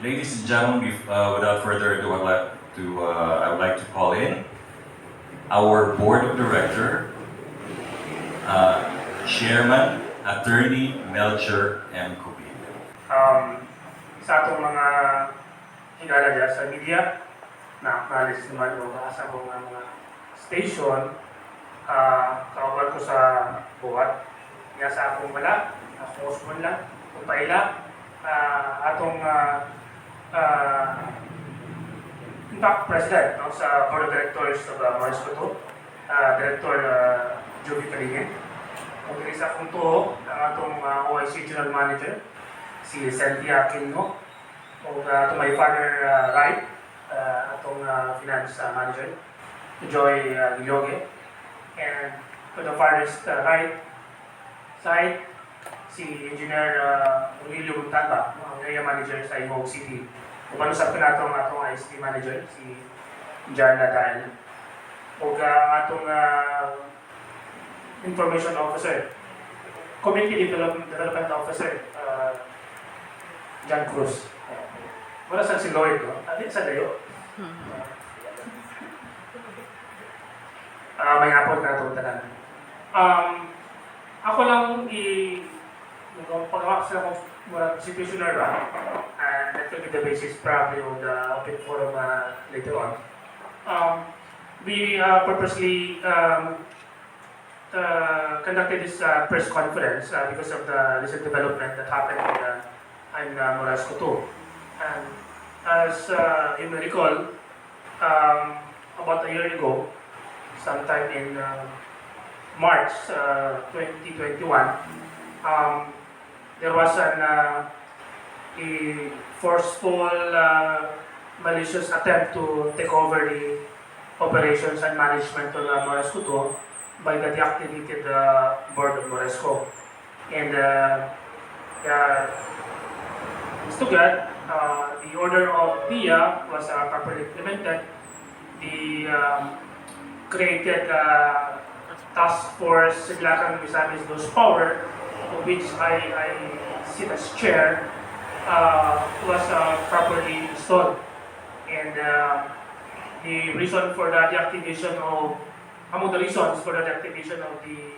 Ladies and gentlemen, without further ado, I would like to call in our Board of Director, Chairman, Attorney Melchor M. Cubillo. Sa atong mga higala dyan sa media, na acknowledge naman o sa mga station, kauban ko sa buhat. Nga sa akong wala, akong usman lang, kung paila, atong in fact, President sa Board of Directors of Moresco, Director Jovinita. Kung isa akong tuho, ang atong OIC General Manager, si Cynthia Quimno, o to my father right, atong Finance Manager, Joy Gingoog, and to the farthest right side, si Engineer Gingoog City, ang area manager sa Gingoog City. Umanusap ka na atong ICT manager, si Gingoog, o atong information officer, community development officer, John Cruz. Wala sa si Lloyd, no? Adi sa dayo. May hapon ka itong tanan. Ako lang pag-awak sa mga situational ba, and that will be the basis probably of the open forum later on. We purposely conducted this press conference because of the recent development that happened in Moresco too. And as you may recall, about a year ago, sometime in March 2021, there was a forceful, malicious attempt to take over the operations and management of Moresco by the deactivated board of Moresco. And it's too good. The order of BIA was properly implemented. The created task force Siglakan Misamis Dos Power, of which I sit as chair, was properly installed. And the reason for the deactivation of, among the reasons for the deactivation of the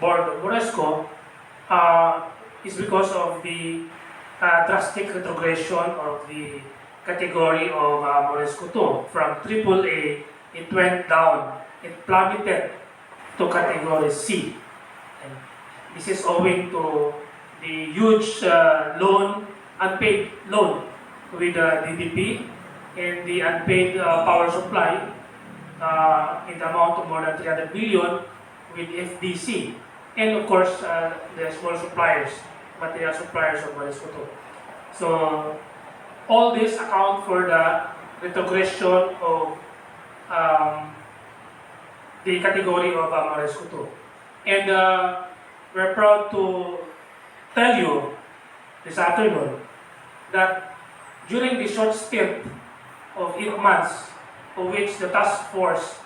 board of Moresco is because of the drastic retrogression of the category of Moresco 2. From AAA, it went down, it plummeted to category C. And this is owing to the huge unpaid loan with the DDP and the unpaid power supply in the amount of more than 300 billion with FDC. And of course, the small suppliers, material suppliers of Moresco 2. So, all this account for the retrogression of the category of Moresco 2. And we're proud to tell you this afternoon that during the short stint of 8 months, of which the task force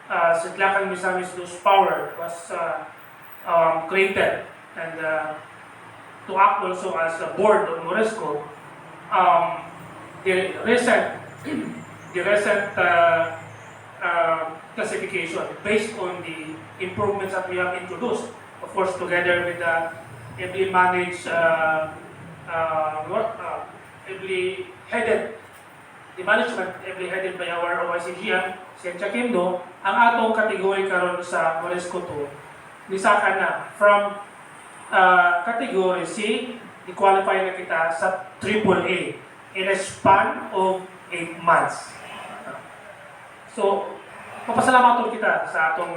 Siglakan Misamis Dos Power was created, and to act also as a board of Moresco, the recent classification based on the improvements that we have introduced, of course, together with the ably managed, ably headed, the management ably headed by our OIC-GM, Cynthia Quimno, ang atong kategory karon sa Moresco 2, nisakan na from category C, i-qualify na kita sa AAA in a span of 8 months. So, papasalamat kita sa atong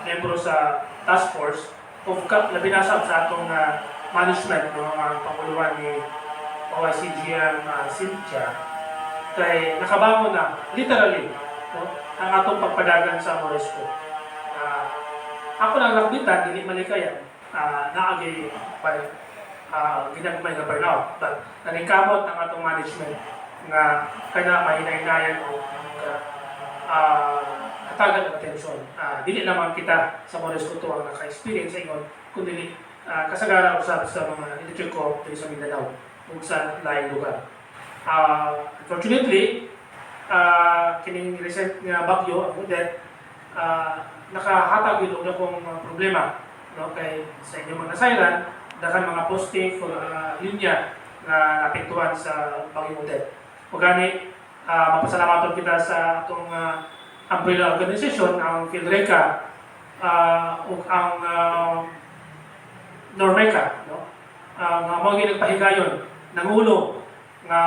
membro sa task force o labinasab sa atong management ng panguluan ni OIC-GM Cynthia, kay nakabangon na, literally, ang atong pagpadagan sa Moresco. Ako lang lakbitan, dili malikayan, naagi ginagmay nga burnout, but naningkamot ang atong management nga kana mahinay-hinayan o katagan ng atensyon. Dili naman kita sa Moresco 2 ang naka-experience sa ingon, kundi kasagaran usab sa mga electric co-op sa Mindanao ug sa laing lugar. Unfortunately, kining recent nga bagyo ang udet, nakahatag yun kong problema, no, kay sa inyong mga siren, dakan mga poste for linya na napektuhan sa bagyo udet. O gani, mapasalamaton kita sa itong umbrella organization, ang PhilReca, ug ang Normeca, no? Ang mga ginagpahigayon, nangulo nga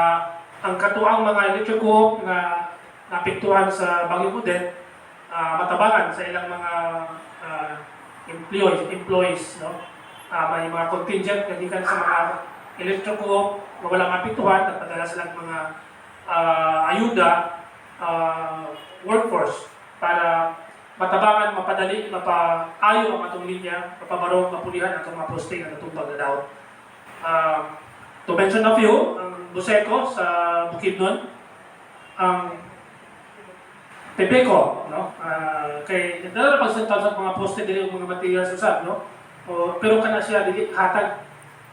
ang katuang mga electrico nga napektuhan sa bagyong udet, matabangan sa ilang mga employees, no? May mga contingent na gikan sa mga electrico na walang mapektuhan, nagpadala silang mga ayuda, workforce para matabangan, mapadali, mapaayo ang atong linya, mapabarong, mapulihan ang atong mga poste na natumbag na daw. To mention a few, ang Moresco sa Bukidnon, ang Pepeco, no? Kay nagdala pagsantal sa mga poste dili mga materials usab, no? Pero kana siya dili hatag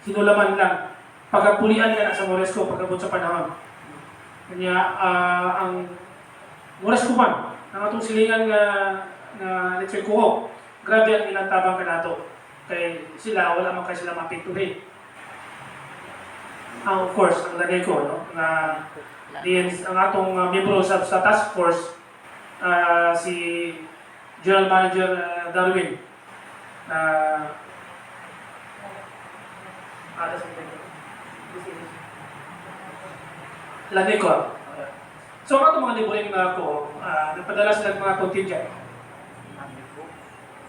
hinulaman lang pagkapulian kana sa Moresco pagkabot sa panahon. Kanya ang Moresco man, ang atong silingan na electrico, grabe ang ilang tabang kanato. Kay sila wala man kay sila mapintuhin. Of course, ang lagay ko, no, na ang atong miyembro sa task force, si General Manager Darwin. Lagay ko. So, ang atong mga liburing ko, nagpadala sila ng mga contingent.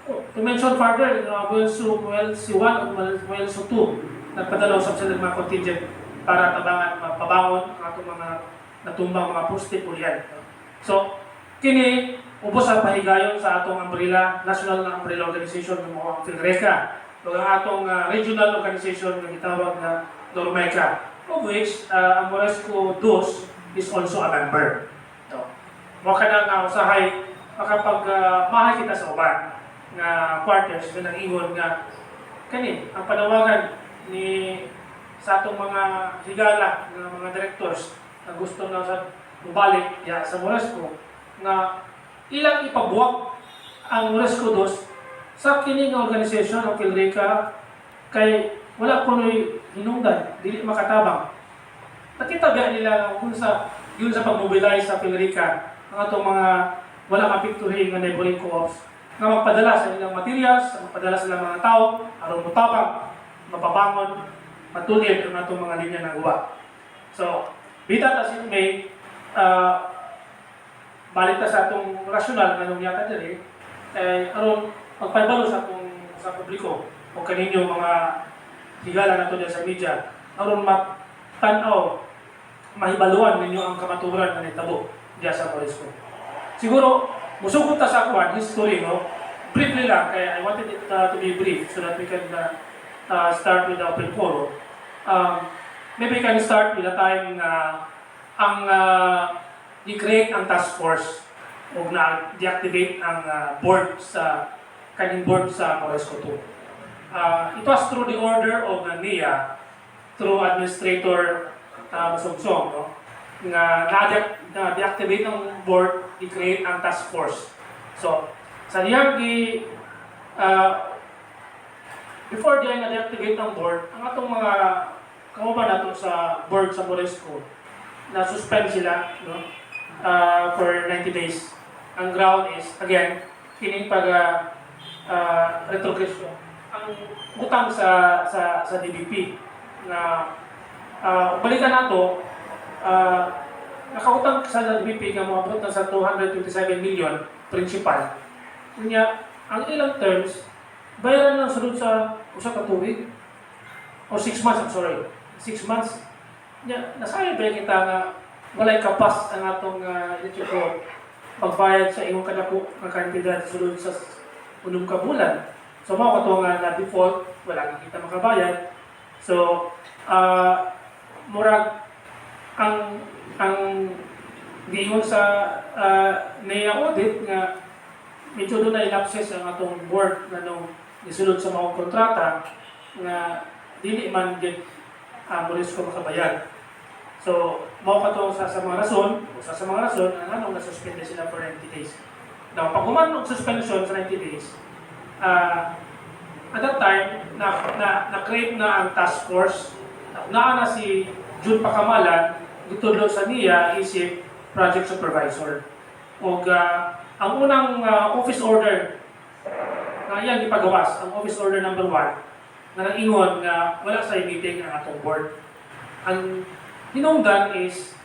To mention further, Wells 1 at Wells 2, nagpadala usap sila ng mga contingent para tabangan, mapabangon ang atong mga natumbang mga poste pulian. So, kini ubos ang pahigayon sa atong umbrella, national umbrella organization ng mga PhilReca, o ang atong regional organization na gitawag na Normeca, of which ang Moresco 2 is also a member. So, maka na nga usahay makapag-mahay kita sa uban nga quarters na nag-ingon nga kani ang panawagan ni sa atong mga higala ng mga directors na gusto na sa mubalik sa Moresco nga ilang ipabuwak ang Moresco 2 sa kining organisasyon ng PhilReca kay wala kuno'y hinungdan, dili makatabang. Nakita ba nila kung yun sa pag-mobilize sa PhilReca ang atong mga wala mapiktuhin nga neighboring co-ops nga magpadala sa ilang materials, magpadala sa ilang mga tao, aron mutabang, mapabangon, matulid ang atong mga linya ng uwa. So, bita ta si May, balik ta sa atong rasyonal nga nung yata diri, aron magpaibalo sa atong sa publiko o kaninyo mga higala nato sa media, aron tan-aw, mahibaluan ninyo ang kamaturan na nitabo diya sa Moresco. Siguro, musugot ta sa akuan, history, no? Briefly lang, kaya I wanted it to be brief so that we can start with the open forum. Maybe we can start with the time na ang i-create ang task force o na-deactivate ang board sa kaning board sa Moresco 2. It was through the order of NIA through Administrator Masogsong, no? Nga na-deactivate ang board, i-create ang task force. So, sa niyang before diyan na-deactivate ang board, ang atong mga kauban nato sa board sa Moresco, na-suspend sila, no? For 90 days. Ang ground is, again, kining retrogression. Ang utang sa DBP na balikan nato, nakautang sa DBP nga moabot na sa 227 million principal. Kanya, ang ilang terms, bayaran lang sunod sa usa ka tuig or 6 months, I'm sorry. 6 months. Kanya, nasaya ba kita nga walay kapas ang atong electrico pagbayad sa imong kadako nga kantidad sunod sa unong ka bulan. So mao kato nga na default, wala kita makabayad. So murag ang giingon sa NIA audit nga medyo doon na ilapses ang atong board nga nung isulod sa mga kontrata nga dili man gid Moresco makabayad. So Mao katong sa mga rason, sa mga rason, ang nasuspende sila for 90 days. Now, pag human og suspension sa 90 days, at that time, na-create na ang task force, naa na si Jun Pacamalan, gitudlo sa niya isip project supervisor. O ang unang office order na iyang ipagawas, ang office order number 1, na nag-ingon na wala sa meeting ang atong board. Ang hinungdan is,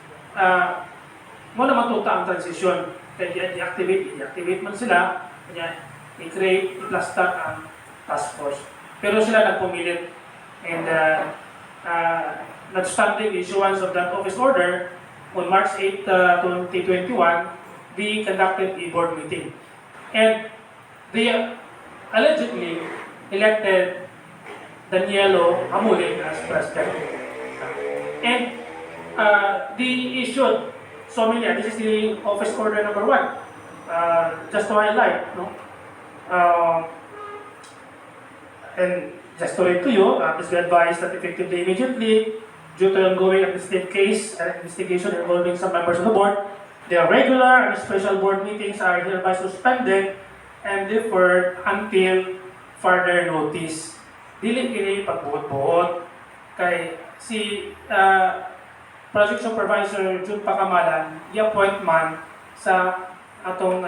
mo na matuta ang transition. Kaya i-deactivate man sila, kanya i-create, i-plastar ang task force. Pero sila nagpumilit. And notwithstanding the issuance of that office order, on March 8, 2021, we conducted a board meeting. And they allegedly elected Danielo Hamulin as president. And they issued so many, this is the office order number 1. Just to highlight, no? And just to read to you, please be advised that effectively immediately, due to ongoing administrative case and investigation involving some members of the board, the regular and special board meetings are hereby suspended and deferred until further notice. Dili kini pagbuot-buot kay si Project Supervisor Jun Pacamalan, i-appoint man sa atong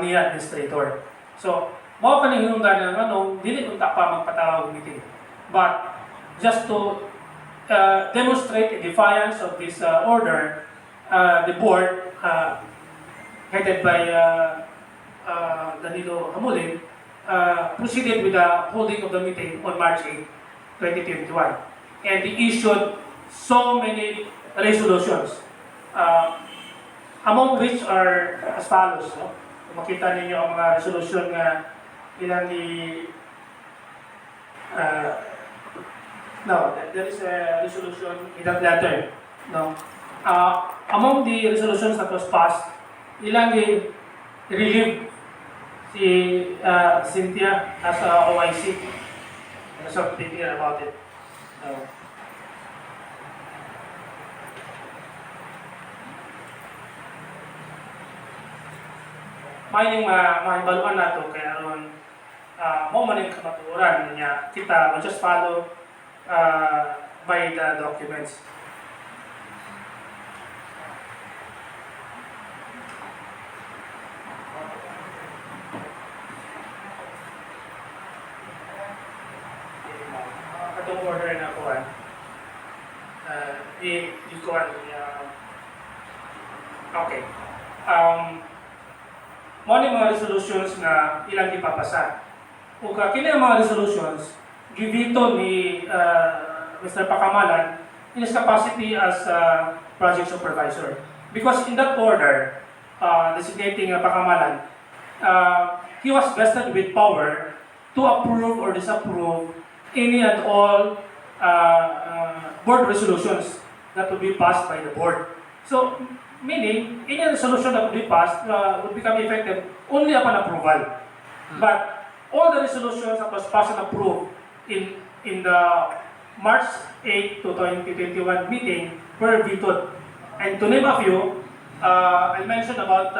niya administrator. So, mao pa ning hinungdan nga nung dili unta pa magpatawag meeting. But just to demonstrate a defiance of this order, the board headed by Danilo Hamulin proceeded with the holding of the meeting on March 8, 2021. And they issued so many resolutions, among which are as follows. No? Makita ninyo ang mga resolution nga ilang there is a resolution in that letter. No? Among the resolutions that was passed, ilang relieve si Cynthia as OIC. There's something here about it. May mahibaluan nato kaya aron mo man yung kamatuoran niya kita just follow by the documents. Atong order na kuan okay. Mo ni mga resolutions na ilang ipapasa. Ug kini ang mga resolutions givito ni Mr. Pacamalan in his capacity as project supervisor. Because in that order, designating Pacamalan, he was vested with power to approve or disapprove any and all board resolutions that would be passed by the board. So, meaning, any resolution that would be passed would become effective only upon approval. But all the resolutions that was passed and approved in the March 8 to 2021 meeting were vetoed. And to name a few, I mentioned about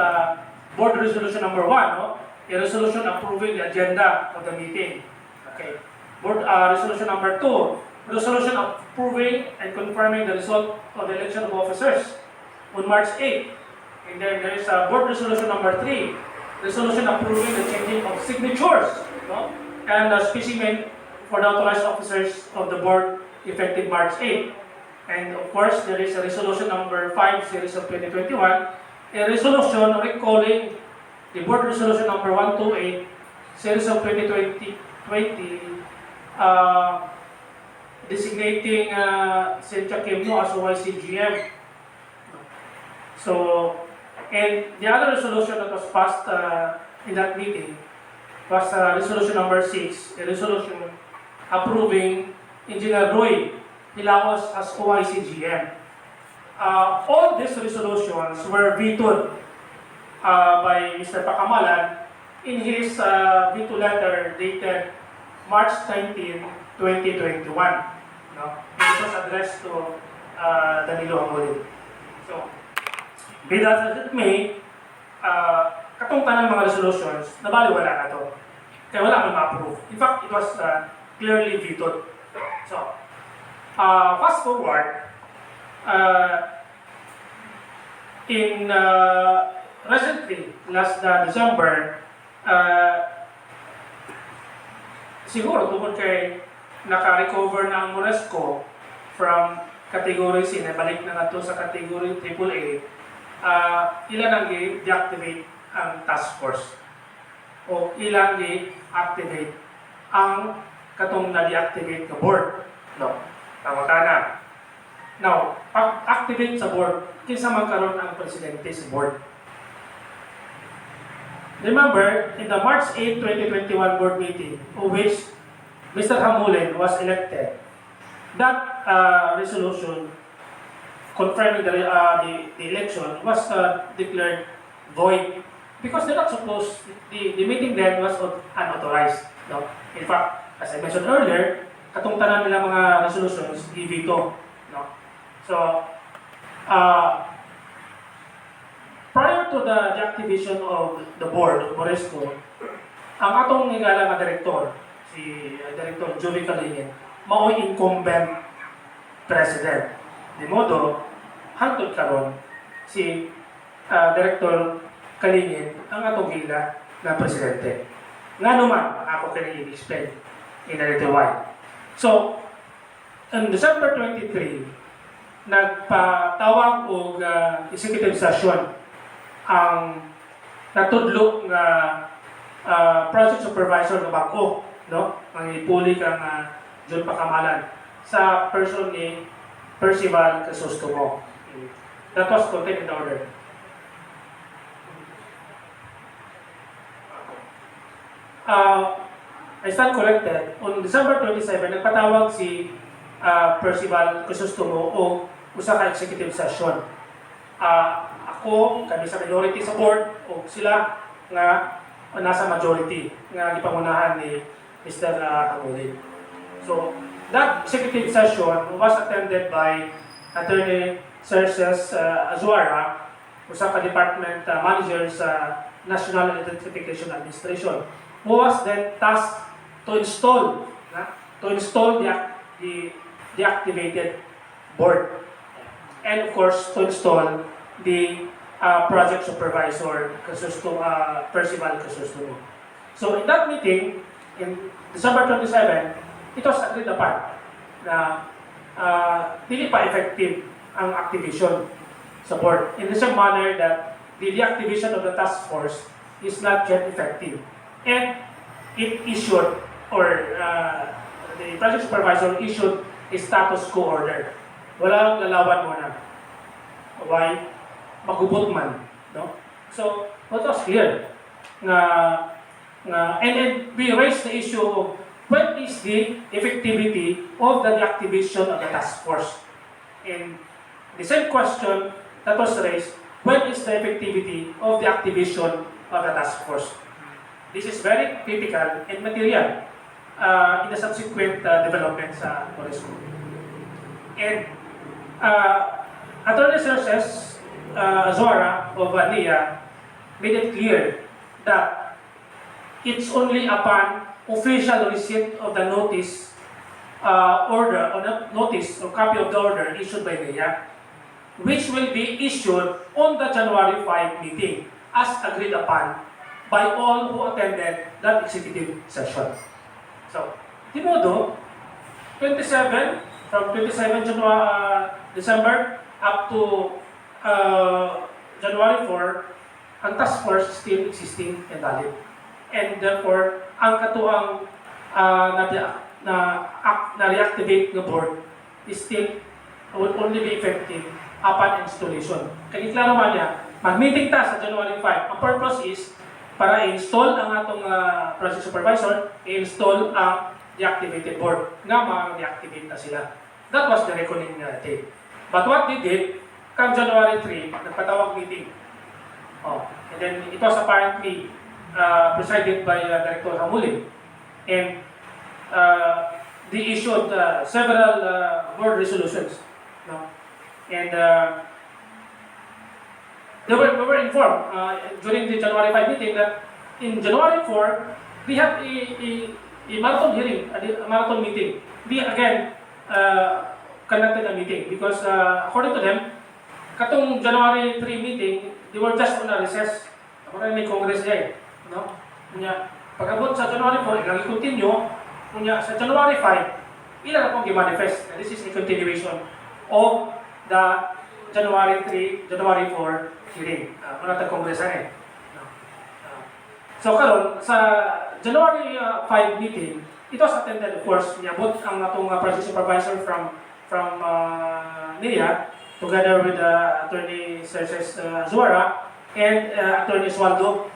board resolution number 1, no? A resolution approving the agenda of the meeting. Okay. Board resolution number 2, resolution approving and confirming the result of the election of officers on March 8. And then there is board resolution number 3, resolution approving the changing of signatures, no? And specimen for the authorized officers of the board effective March 8. And of course, there is a resolution number 5, series of 2021, a resolution recalling the board resolution number 128, series of 2020, designating Cynthia Quimno as OIC-GM. So, and the other resolution that was passed in that meeting was resolution number 6, a resolution approving Engineer Roy Hilaos as OIC-GM. All these resolutions were vetoed by Mr. Pacamalan in his veto letter dated March 19, 2021. No? This was addressed to Danilo Hamulin. So, be that as it may, katong tanang mga resolutions, nabaliwala na to. Kaya wala kang ma-approve. In fact, it was clearly vetoed. So, fast forward, recently, last December, siguro tungkol kay naka-recover na ang Moresco from category C, nabalik na nga to sa category AAA, ilan ang i-deactivate ang task force o ilan i-activate ang katong na-deactivate na board. No, tama ka na. Now, pag-activate sa board, kinsa magkaroon ang presidente sa board. Remember, in the March 8, 2021 board meeting, of which Mr. Hamulin was elected, that resolution confirming the election was declared void because they're not supposed, the meeting then was unauthorized. No? In fact, as I mentioned earlier, katong tanan nila mga resolutions, i-veto. No? So, prior to the deactivation of the board of Moresco, ang atong higala nga direktor, si Director Calingin, mao'y incumbent president. Di modo, hangtod karon si Director Calingin ang atong hila na presidente. Nga naman, ako kanina i-explain in a little while. So, on December 23, nagpatawag og executive session ang natudlo nga project supervisor ng bangko, no? Ang ipuli kang John Pakamalan sa person ni Percival Crisostomo. That was contained in the order. I stand corrected. On December 27, nagpatawag si Percival Crisostomo o usa ka executive session. Ako, kami sa minority sa board, o sila nga nasa majority nga gipangunahan ni Mr. Hamulin. So, that executive session was attended by Attorney Serses Azuara, usa ka department manager sa National Identification Administration, who was then tasked to install the activated board. And of course, to install the project supervisor, Percival Crisostomo. So in that meeting, in December 27, it was agreed upon na hindi pa effective ang activation sa board. In the same manner that the deactivation of the task force is not yet effective. And it issued, or the project supervisor issued a status quo order. Walang lalawan muna. Why? Magubot man. No? So, what was clear? And we raised the issue of what is the effectivity of the deactivation of the task force. And the same question that was raised, what is the effectivity of the activation of the task force? This is very critical and material in the subsequent developments sa Moresco. And Attorney Serses Azuara of NIA made it clear that it's only upon official receipt of the notice order, or notice or copy of the order issued by NIA, which will be issued on the January 5 meeting as agreed upon by all who attended that executive session. So, di modo, from 27 December up to January 4, ang task force is still existing and valid. And therefore, ang katuang na-reactivate ng board is still will only be effective upon installation. Kaya klaro man niya, mag-meeting ta sa January 5. Ang purpose is para i-install ang atong project supervisor, i-install ang deactivated board nga ma-deactivate na sila. That was the reckoning date. But what they did, come January 3, nagpatawag meeting. And then it was apparently presided by Director Hamulin. And they issued several board resolutions. No? And we were informed during the January 5 meeting that in January 4, we have a marathon hearing, a marathon meeting. We again conducted a meeting because according to them, katong January 3 meeting, they were just on a recess. Ako may Congress niya no? Kunya, pag-abot sa January 4, ilang i-continue. Kunya, sa January 5, ilan akong i-manifest. This is a continuation of the January 3, January 4 hearing. Una tag Congress no? So karon sa January 5 meeting, it was attended, of course, niabot ang atong project supervisor from NIA, together with Attorney Serges Zuara and Attorney Swaldo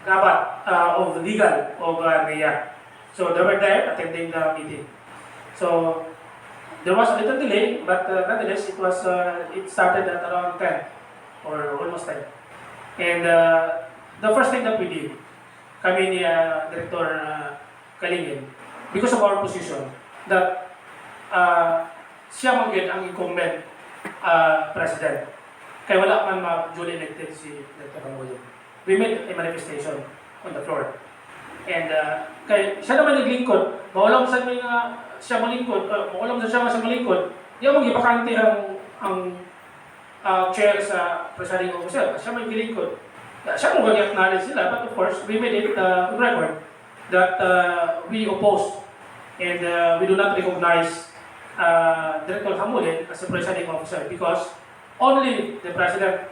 Gabat of legal of NIA. So they were there attending the meeting. So there was a little delay, but nonetheless it started at around 10 or almost 10. And the first thing that we did, kami ni Director Calingin, because of our position, that siya mag-get ang incumbent president. Kaya wala man ma-duly elected si Dr. Camboyo. We made a manifestation on the floor. And kaya siya naman naglingkod, maulam sa siya malingkod, maulam sa siya malingkod, di mo gipakante ang chair sa presiding officer. Siya may gilingkod. Siya mo mag-acknowledge sila, but of course, we made it on record that we oppose and we do not recognize Director Hamulin as a presiding officer because only the president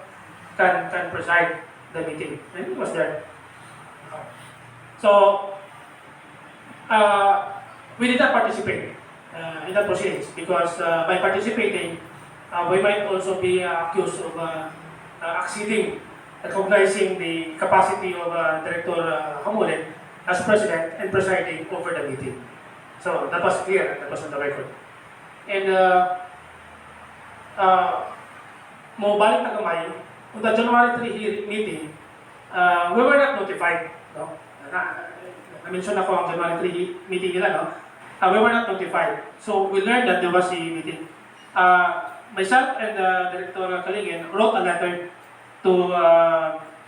can preside the meeting. And he was there. So, we did not participate in that proceedings because by participating, we might also be accused of exceeding, recognizing the capacity of Director Hamulin as president and presiding over the meeting. So, that was clear, that was on the record. And mobalik na kamay, on the January 3 meeting, we were not notified. No? Na-mention ako ang January 3 meeting nila, no? We were not notified. So we learned that there was a meeting. Myself and Director Calingin wrote a letter to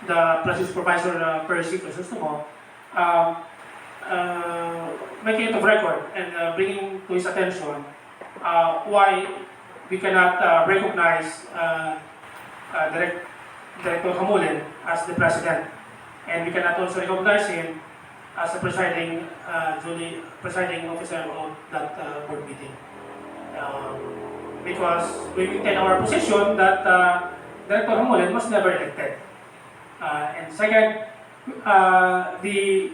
the President Supervisor Percy Crisostomo, making it of record and bringing to his attention why we cannot recognize Director Hamulin as the president, and we cannot also recognize him as a presiding officer of that board meeting, because we maintain our position that Director Hamulin was never elected. And second, the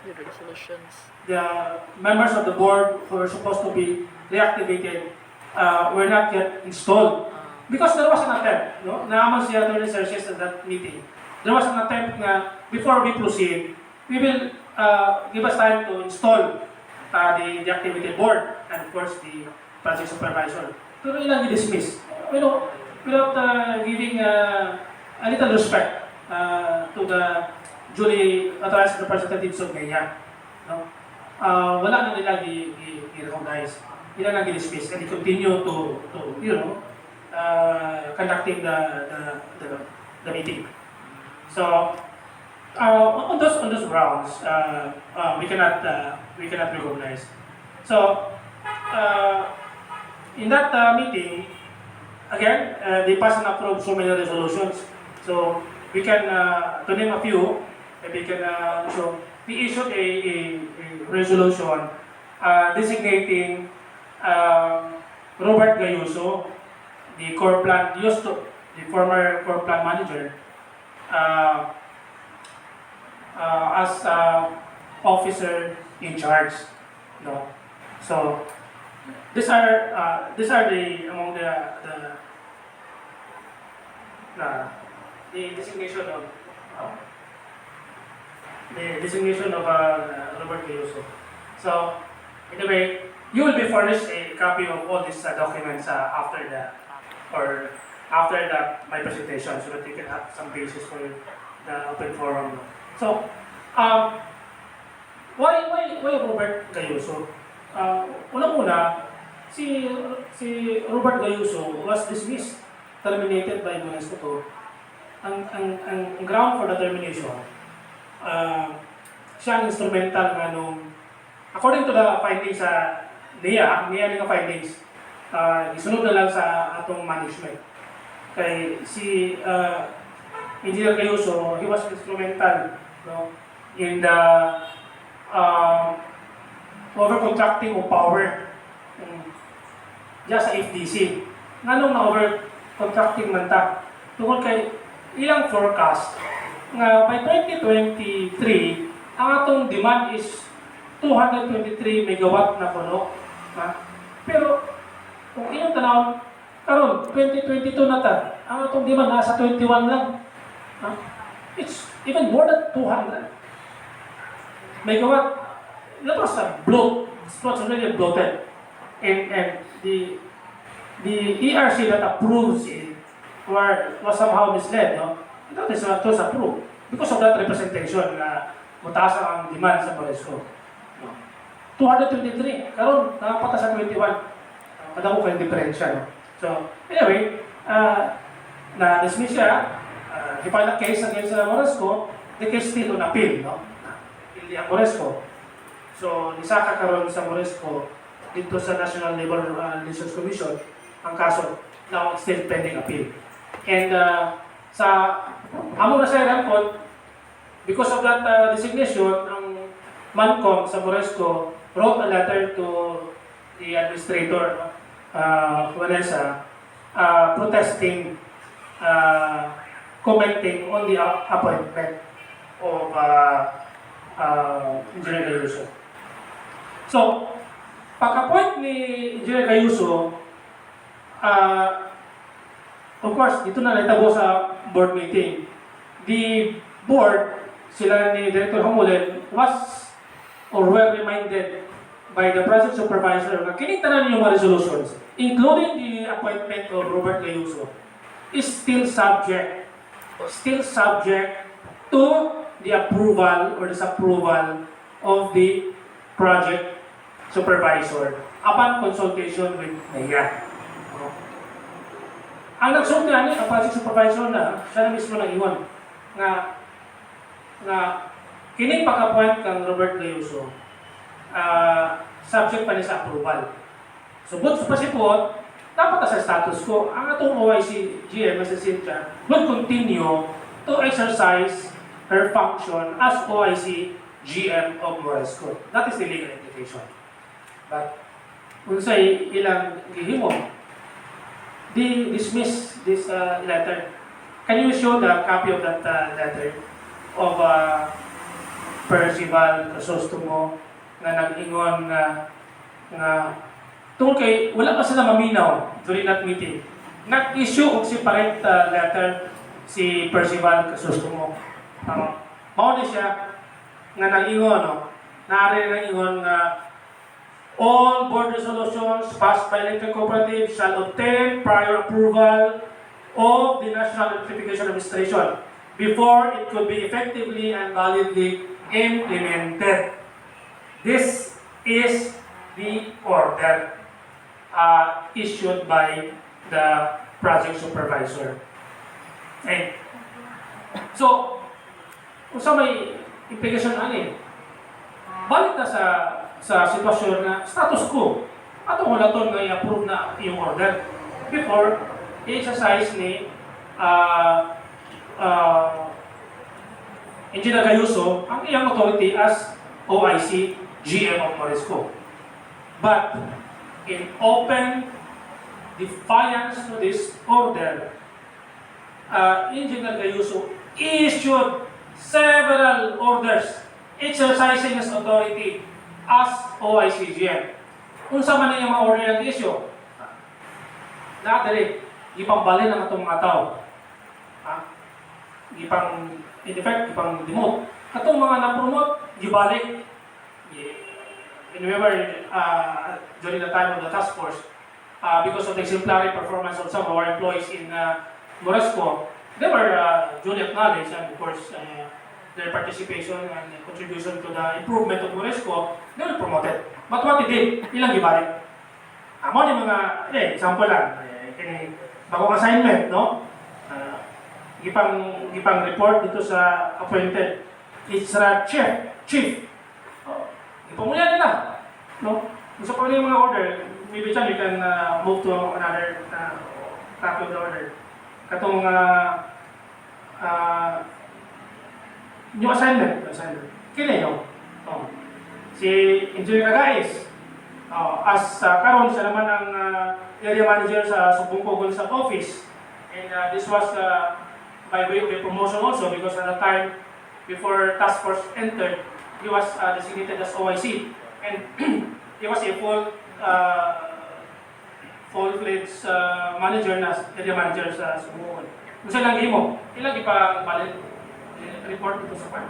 resolutions. The members of the board who were supposed to be reactivated were not yet installed because there was an attempt. No? Naaman si Attorney Serges at that meeting. There was an attempt na before we proceed, we will give us time to install the activity board and of course the project supervisor. Pero ilang i-dismiss. Without giving a little respect to the duly authorized representatives of NIA. No? Wala na nila i-recognize. Nila na i-dismiss and continue to conducting the meeting. So on those grounds, we cannot recognize. So in that meeting, again, they passed and approved so many resolutions. So we can, to name a few, we can so we issued a resolution designating Robert Gayuso, the former core plan manager, as officer in charge. No? So these are among the designation of Robert Gayuso. So anyway, you will be furnished a copy of all these documents after my presentation, so that you can have some basis for the open forum. So why Robert Gayuso? Unang-una, si Robert Gayuso was dismissed, terminated by Moresco to. Ang ground for the termination, siya ang instrumental nga nung, according to the findings sa NIA nga findings, isunod na lang sa atong management. Kay si Engineer Gayuso, he was instrumental, no, in the overcontracting of power sa FDC. Nganong na-overcontracting man ta? Tungkol kay ilang forecast nga by 2023, ang atong demand is 223 megawatt na puno. Pero kung inyong tanawon, karon 2022 na ta, ang atong demand nasa 21 lang. It's even more than 200 megawatt. That was a bloat. It was really bloated. And the ERC that approves it was somehow misled, no? It was approved because of that representation na mataas ang demand sa Moresco. No? 223, karon nakapata sa 21. Kadako kayong diferensya, no? So, anyway, na-dismiss siya. He filed a case against Moresco. The case still on appeal, no? Hindi ang Moresco. So, nisaka karon sa Moresco dito sa National Labor Relations Commission ang kaso now still pending appeal. And sa amo na sa report, because of that designation, ang Mancom sa Moresco wrote a letter to the administrator, Roenz, protesting, commenting on the appointment of Engineer Gayuso. So, pag-appoint ni Engineer Gayuso, of course, dito na naitabo sa board meeting. The board, sila ni Director Hamulen, was or were reminded by the project supervisor na kinitanan yung mga resolutions, including the appointment of Robert Gayuso, is still subject to the approval or disapproval of the project supervisor upon consultation with NIA. Ang nagsulti ani ang project supervisor na siya na mismo nang iwan nga kining pag-appoint kang Robert Gayuso subject pa ni sa approval. So but sa pasipot dapat sa status quo ang atong OIC-GM si Cynthia will continue to exercise her function as OIC-GM of Moresco. That is the legal implication. But unsay ilang gihimo, they dismiss this letter. Can you show the copy of that letter of Percival Crisostomo na nag-ingon nga tungkol kay wala pa sila maminaw during that meeting. Nag-issue og separate letter si Percival Crisostomo. Mao siya nga nag-ingon, no? Naari nag-ingon nga all board resolutions passed by electric cooperative shall obtain prior approval of the National Electrification Administration before it could be effectively and validly implemented. This is the order issued by the project supervisor. Okay. So, kung sa may implication ani, balik na sa sitwasyon na status quo. Atong hulaton nga i-approve na yung order before i-exercise ni Engineer Gayuso ang iyang authority as OIC-GM of Moresco. But in open defiance to this order, Engineer Gayuso issued several orders exercising his authority as OIC-GM. Unsa man yung mga order ng issue? Dali, ipangbalin ang itong mga tao. In effect, ipang-demote. Katong mga na-promote, ibalik. Remember, during the time of the task force, because of the exemplary performance of some of our employees in Moresco, they were duly acknowledged, and of course, their participation and contribution to the improvement of Moresco, they were promoted. But what they did, ilang gibalik. Amo ni mga, example lang, kini bagong assignment, no? Gipang report dito sa appointed. It's chief. Ipamuya nila, no? Gusto pa yung mga order, maybe dyan, you can move to another copy of the order. Katong new assignment. Kini yun. Si Engineer Cagais, as karon siya naman ang area manager sa Sumbong sa office. And this was by way of a promotion also because at the time before task force entered, he was designated as OIC. And he was a full-fledged manager na area manager sa Sumbong. Kung siya lang mo, ilang ipagpalit report ito sa pan.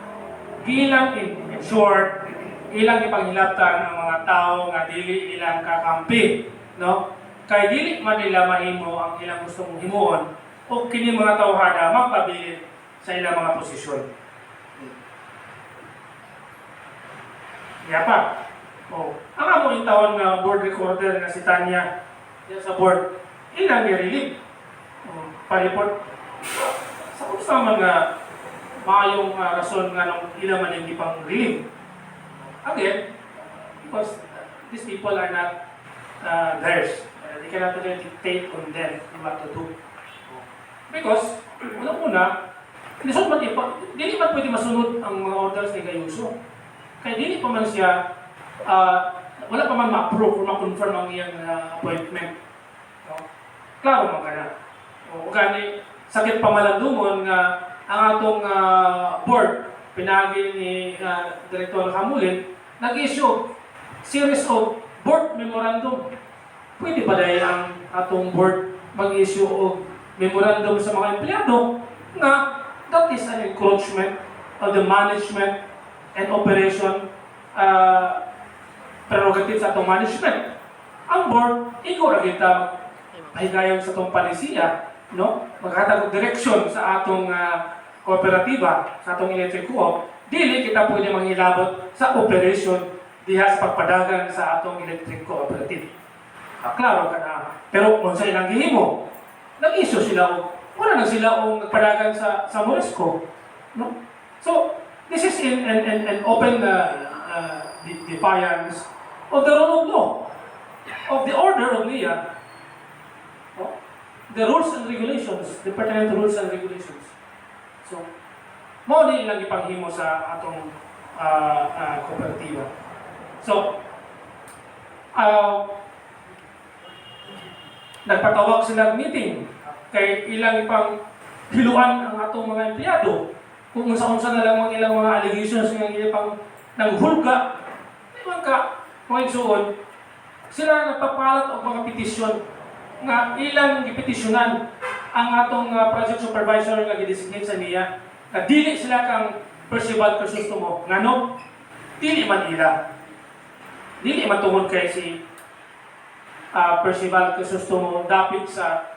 Gilang in short, ilang ipanghilabtan ang mga tao nga dili ilang kakampi, no? Kay dili man nila mahimo ang ilang gustong himuon o kini mga tawhana magpabilin sa ilang mga posisyon. Yapa. Ang among tawon nga board recorder nga si Tanya sa board, ilang i-relieve. Pa-report. Sa kung sa mga maayong rason nga nung ilang man hindi pang relieve. Again, because these people are not theirs. They cannot really dictate on them what to do. Because, una-una, dili man pwede masunod ang mga orders ni Gayuso. Kaya dili pa man siya, wala pa man ma-approve o ma-confirm ang iyang appointment. No? Klaro man ka na. O gani, sakit pa malandungon nga ang atong board, pinagi ni Director Hamulin, nag-issue series of board memorandum. Pwede ba dahil ang atong board mag-issue of memorandum sa mga empleyado na that is an encroachment of the management and operation prerogatives sa atong management. Ang board, igor kita mahigayon sa atong palisiya, no? Maghatag og direksyon sa atong kooperatiba, sa atong electric co-op, dili kita pwede manghilabot sa operation diha sa pagpadagan sa atong electric cooperative. Klaro ka na. Pero kung sa ilang gihimo, nag-issue sila wala na sila nagpadagan sa Moresco. No? So, this is an open defiance of the rule of law, of the order of NIA, the rules and regulations, the pertinent rules and regulations. So, mao ni ilang ipanghimo sa atong kooperatiba. So, nagpatawag sila meeting kay ilang ipang hiluan ang atong mga empleyado. Kung unsa-unsa na lang ang ilang mga allegations ng ilang ng hulga, di man ka, mga igsuon, sila nagpapalat og mga petisyon nga ilang gipetisyonan ang atong project supervisor nga gidesignate sa niya na dili sila kang Percival Crisostomo ngano dili man ila dili man tungod kay si Percival Crisostomo dapit sa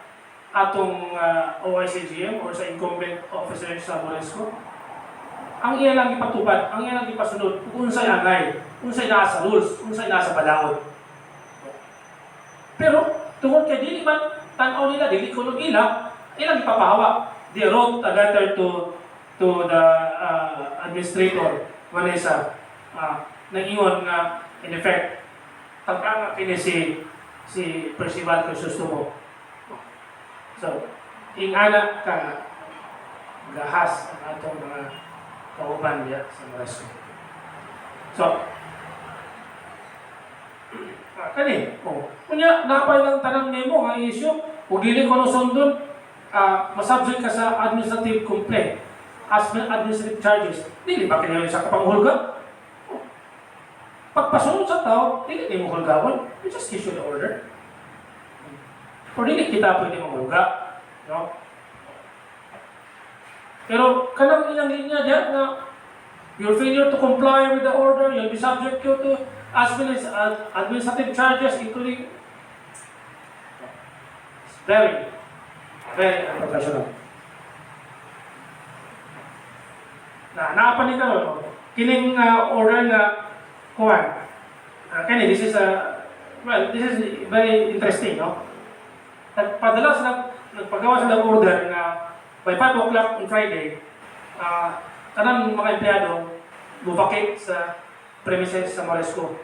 atong OIC-GM or sa incumbent officer sa Moresco. Ang iya lang ipatubad, ang iya lang ipasunod kung unsay angay, unsay nasa rules, unsay nasa balawod. Pero tungod kay dili man tan-aw nila, dili kunog ila, ilang ipapahawa. They wrote a letter to the administrator, Vanessa, nag-ingon nga, in effect, tagkanga kini si Percival Crisostomo. So, ingana ka gahas ang atong mga kauban niya sa Moresco. So, kunya napay lang tanang nemo nga issue, kung dili ko sundon, masubject ka sa administrative complaint, as administrative charges, dili ba kinayon sa kapanghulga? Pagpasunod sa tao, dili mo hulgawan, you just issue the order. O dili kita pwede mahulga, no? Pero kanang ilang linya diyan na your failure to comply with the order, you'll be subject to administrative charges, including very, very unprofessional. Naapan ni karon kining order na kuwan. Kani this is Well, this is very interesting, no? Nagpadala sila, nagpagawa sila ng order na by 5 o'clock on Friday, kanang mga empleyado buvacate sa premises sa Moresco.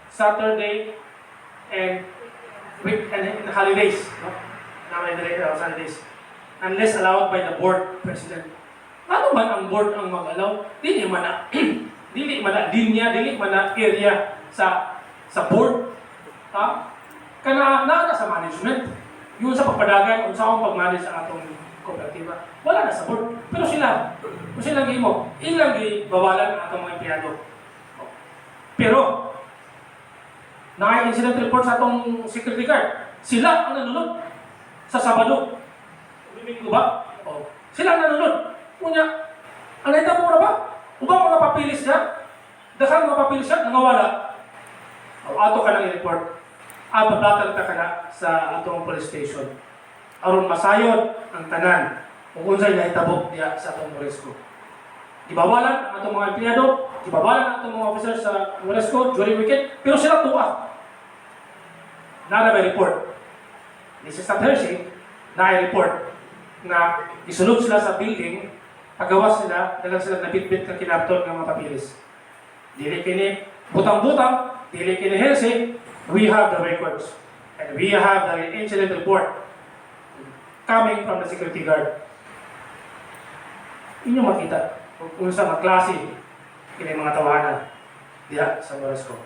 Saturday and holidays, no? Na may holidays. Unless allowed by the board president. Ano man ang board ang mag-allow? Dili man na dili man na linya, dili man na area sa board. Ha? Kana na sa management. Yun sa pagpadagan, kung saan pag-manage ang atong kooperatiba. Wala na sa board. Pero sila, kung sila mo, ilang bawalan ang atong mga empleyado. Pero, naka-incident report sa atong security guard. Sila ang nanunod sa Sabado. Bibig ko ba? O, sila ang nanunod. Kunya, ang naita mo na ba? Ubang mga papilis siya? Dasal mga papilis siya, nangawala. O, ato ka ng report. Paplatal ka na sa atong police station. Aron masayod ang tanan kung unsay nahitabok diya sa atong Moresco. Gibawalan ang atong mga empleyado, gibawalan ang atong mga officers sa Moresco during weekend, pero sila tuwa. Na may report. This is not hearsay, na report na isunod sila sa building, pagawas sila, dalang sila nabitbit ng kinaptol ng mga papilis. Dili kini butang-butang, dili kini hearsay. We have the records, and we have the incident report coming from the security guard. Inyo makita kung sa mga klase kini mga tawanan diya sa Moresco.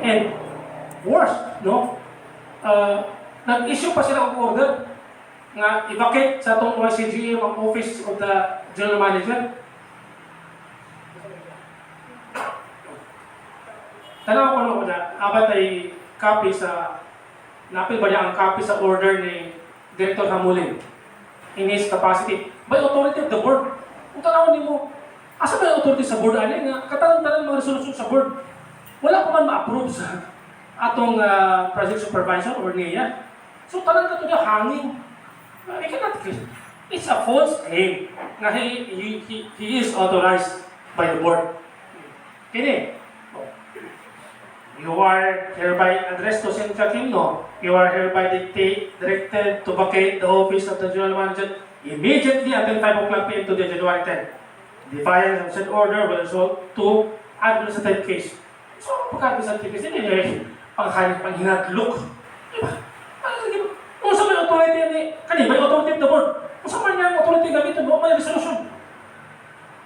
And worse, no? Nag-issue pa sila ng order nga i-vacate sa itong OIC-GM ang office of the general manager. Tanaw ko no na abat ay copy sa napil ba niya ang copy sa order ni Director Hamulin in his capacity by authority of the board. Kung tanawin mo, asa ba yung authority sa board? Ano nga, katanong-tanong mga resolusyon sa board. Wala pa man ma-approve sa atong project supervisor or niya. So tanong ka ito na hangin. I cannot, it's a false claim na he is authorized by the board. Kini, you are hereby addressed to Cynthia Quimno. You are hereby directed to vacate the office of the general manager immediately until 5 o'clock p.m. to the January 10. Defiance of said order will result to administrative case. So, pagka-administrative case, hindi niya panghinadlok. Diba? Kung sa may authority ni, may authority of the board. Kung sa man niya ang authority gamitin mo, may resolution.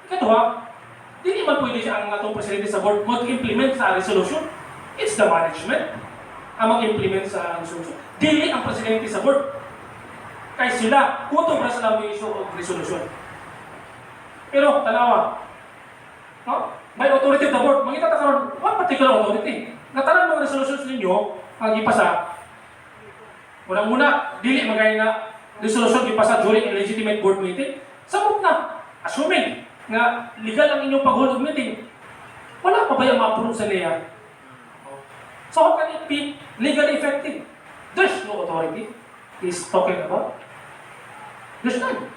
Ikaduha, hindi man pwede siya ang atong presidente sa board mag-implement sa resolution. It's the management ang mag-implement sa resolution. Dili ang presidente sa board. Kaya sila, utong na sila may issue of resolution. Pero, tanawa, no? May authority of the board. Mangita karon one particular authority. Natanan mga resolutions ninyo, ang ipasa, unang-una, dili magay nga resolution ipasa during a legitimate board meeting. Sabot na, assuming nga legal ang inyong pag-hold of meeting, wala pa ba yung ma-approve sa NEA? So how can it be legally effective? There's no authority he's talking about. There's none.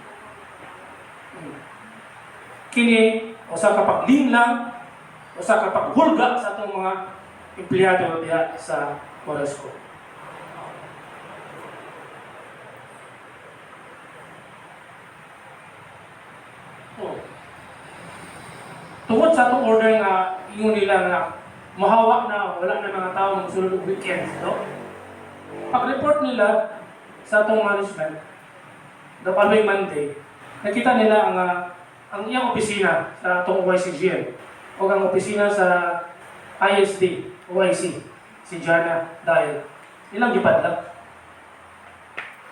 Kini, o sa kapag-linlang, o sa kapag-hulga sa itong mga empleyado diya sa Moresco. Tungod sa itong order nga yung nila na mahawa na wala na mga tao magsulod ng weekend, no? Pag-report nila sa itong management, the following Monday, nakita nila ang iyang opisina sa itong OIC-GM o ang opisina sa ISD, OIC, si Jana dahil ilang gipadlak.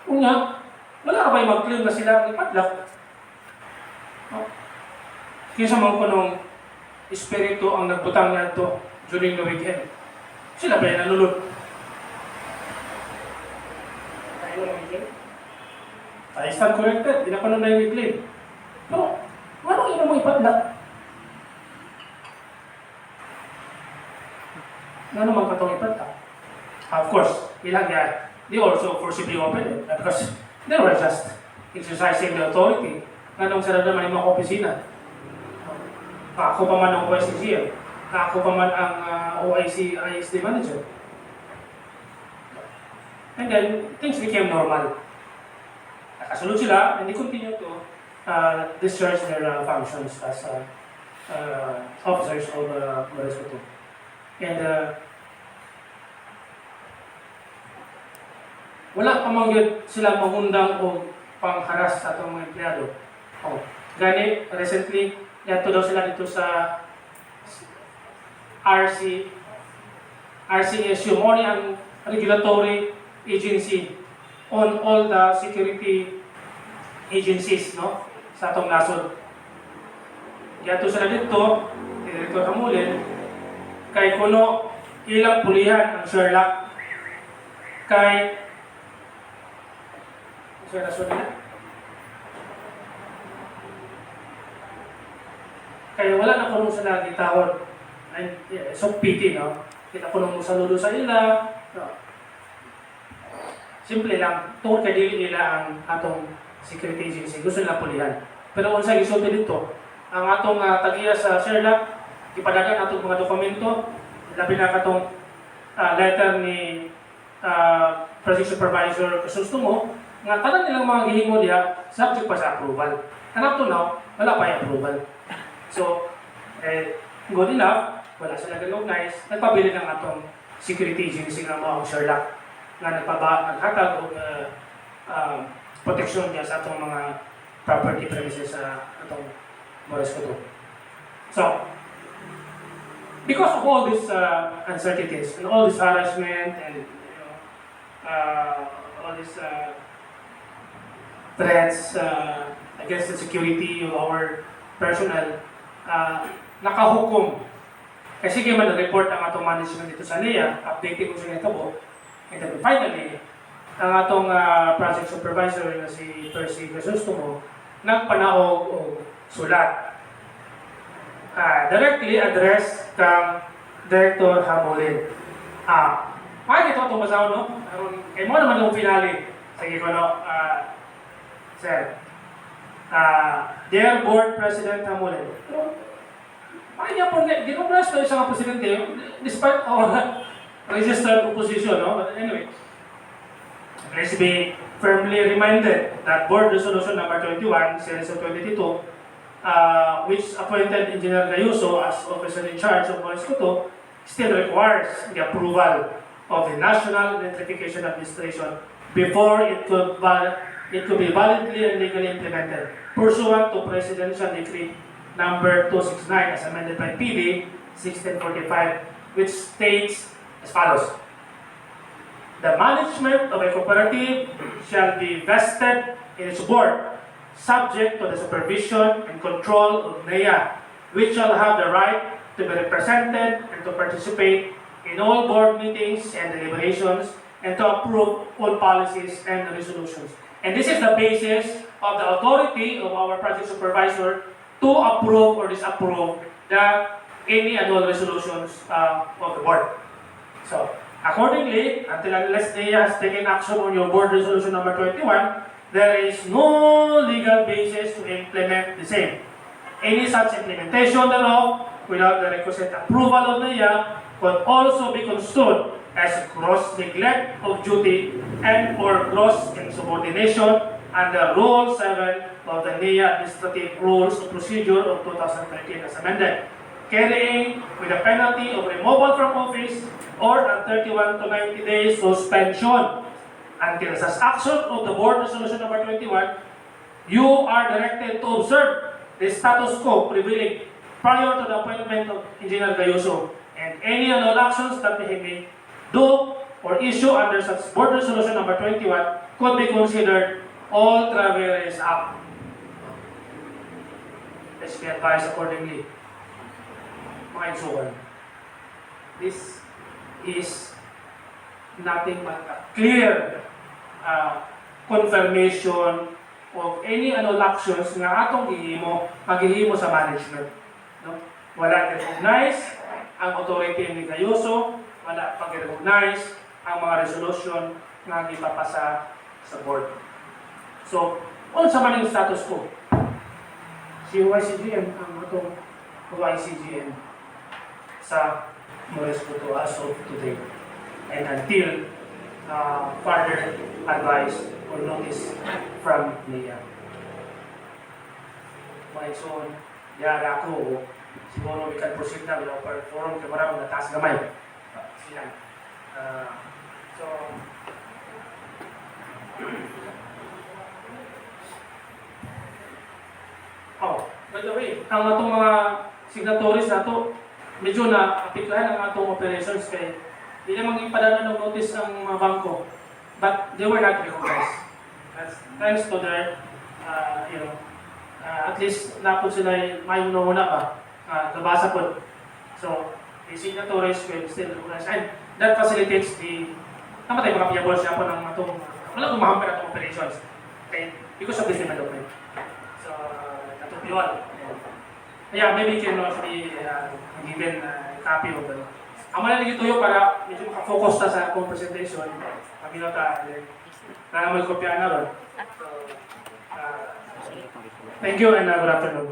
Kung nga, wala ka ba'y mag-claim na sila ang ipadlak? No? Kaysa mga punong espiritu ang nagbutang na ito during the weekend. Sila ba yung nanulod? I stand corrected. Hindi na pa nung na-claim. Pero, anong ino mo ipadlak? Ano naman katong ipadlak? Of course, ilang yan. They also forcibly opened it because they were just exercising the authority nganong sa naman yung mga opisina. Ako pa man ang OIC-GM, ako pa man ang OIC-ISD manager. And then, things became normal. Nakasunod sila, and they continue to discharge their functions as officers of Moresco. And wala pa man yun sila mangundang o pangharas sa itong mga empleyado. Gani, recently, yato daw sila dito sa RCSU, mo ang regulatory agency on all the security agencies, no, sa atong nasod. Yato sila dito, Director Hamulin, kay kuno ilang pulihan ang Sherlock, kay kaya wala na kuno sila gitawon. So pity, no? Kita kuno mo saludo sa ila. No? Simple lang, tungkol kay dili nila ang atong security agency, gusto nila pulihan. Pero kung sa isulti dito, ang atong tagiya sa Sherlock, ipadagan atong mga dokumento, labi na katong letter ni Project Supervisor Kasusto mo, nga tanan nilang mga gihimo diya, subject pa sa approval. And up to now, wala pa yung approval. So, good enough, wala sila recognize, nagpabili ng atong security agency nga mo ang Sherlock, nga naghatag o protection niya sa atong mga property premises sa atong Moresco. So, because of all these uncertainties and all this harassment and all these threats against the security of our personnel, nakahukom. Kasi kaya man report ang atong management dito sa NEA, updating ko sa nito. And then finally, ang atong project supervisor na si Percy Crisostomo nagpanaog o sulat. Directly address kang Director Hamulin. Ay, ito itong basaw, no? Kaya mo naman yung finale. Sige ko, no? Sir, Dear Board President Hamulin, ay niya po, ginobras ko isang presidente, despite all registered opposition, no? But anyway, please be firmly reminded that Board Resolution number 21, Series of 22, which appointed Engineer Gayuso as officer in charge of Moresco, still requires the approval of the National Electrification Administration before it could be validly and legally implemented, pursuant to Presidential Decree number 269 as amended by PD 1645, which states as follows: the management of a cooperative shall be vested in its board, subject to the supervision and control of NEA, which shall have the right to be represented and to participate in all board meetings and deliberations and to approve all policies and resolutions. And this is the basis of the authority of our project supervisor to approve or disapprove any annual resolutions of the board. So, accordingly, until unless NEA has taken action on your board resolution number 21, there is no legal basis to implement the same. Any such implementation thereof without the requisite approval of NEA could also be construed as gross neglect of duty and or gross insubordination under Rule 7 of the NEA Administrative Rules of Procedure of 2013 as amended, carrying with a penalty of removal from office or a 31 to 90 days suspension. Until such action of the Board Resolution number 21, you are directed to observe the status quo prevailing prior to the appointment of Engineer Gayuso, and any and all actions that they may do or issue under such Board Resolution number 21 could be considered all travelers act. Let's be advised accordingly. Mga insukan. This is nothing but a clear confirmation of any annual actions nga atong maghihimo sa management. No? Wala recognize ang authority ni Gayuso, wala pag-recognize ang mga resolution nga gipapasa sa board. So, Unsa man yung status ko? Si OIC-GM ang atong OIC-GM sa Moresco to as of today. And until further advice or notice from NIA. Mga igsoon, yara ko, siguro we can proceed na, wala pa forum, kaya marami nataas gamay. Sila. So, by the way, ang atong mga signatories na to, medyo na-applicahan ang atong operations kay hindi namang ipadala ng notice ang mga bangko, but they were not recognized. Thanks to their, at least napod sila may una pa, nabasa po. So, the signatories will still recognize, and that facilitates the, namatay mga piyabol siya po ng atong, wala kong mahamper atong operations, okay, because of this development. So, atong piyol. Yeah, maybe you can also be given a copy of the. Ang malalagay tuyo para medyo makafocus na sa akong presentation. Pagkita na may kopya na ron. So, thank you and good afternoon.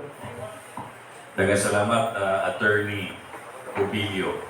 Daghang salamat, Attorney Cubillo.